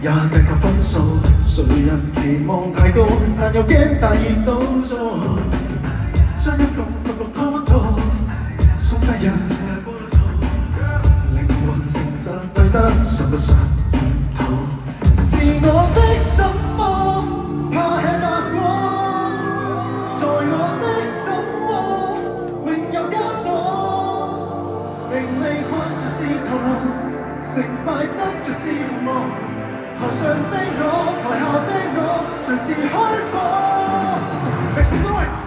也計較分數，誰人期望太高，但又驚大熱倒咗，將一共16拖到，送世人靈魂誠實對真，上不上天堂？是我的什麼，怕吃白果，在我的什麼，永有枷鎖，名利困就是囚籠，成敗執着是夢魔。台上的我，台下的我，隨時開火。Make some noise!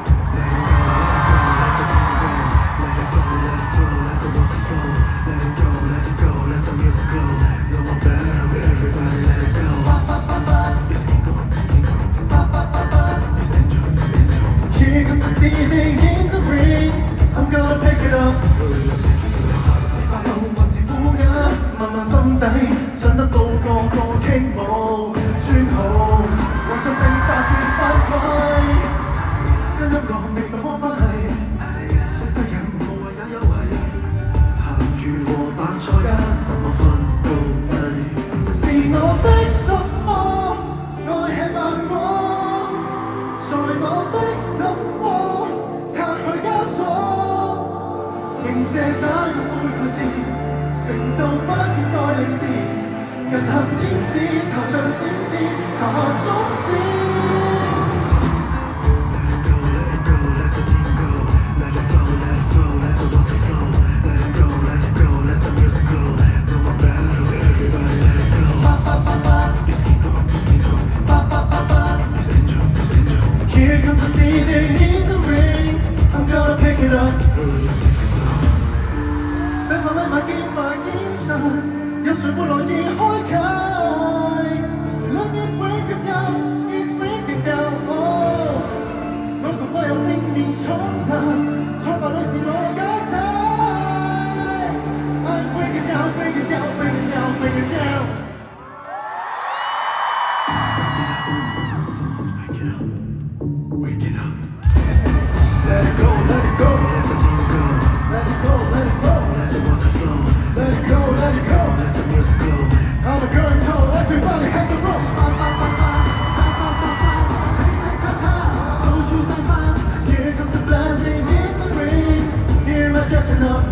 Let it flow, let it flow, let the water flow. Let it go, let it go, let the music glow. No more battle, everybody let it go. It's ego, it's ego. It's danger, it's danger. Here comes the steaming in the ring. I'm gonna pick it up. 是白兔還是烏鴉？問問心底，想得到個個傾慕專號，為咗聲沙血翻歸，跟音樂未什麼關係，送世人無謂也有為，鹹魚和白菜間怎麼分到底？是我的什麼，愛吃白果，在我的什麼，拆去枷鎖，迎謝那用背後事，成就不應該領事。人行天使，頭上尖刺，下種子。Let it go, let it go, let the team go. Let it flow, let it flow, let the water flow. Let it go, let it go, let the music glow. No more battle, everybody let it go. It's ego, it's ego. It's danger, it's danger. Here comes the steaming in the ring. I'm gonna pick it up. 想放低埋肩埋肩神。有誰會樂意開啟 ？Let me break it down, please break it down。我同我有正面衝突，挫敗裏自我解體。I break it down, break it down, break it down, break it down。Someone's wake it up, wake it up。Let it go, let it go, let the team go. Let it go, let it go, let the water flow. Let it go, let it go, let the music glow. I'm a girl told everybody has a role. Those shoes I found, here comes the blessing in the ring. Here I get enough.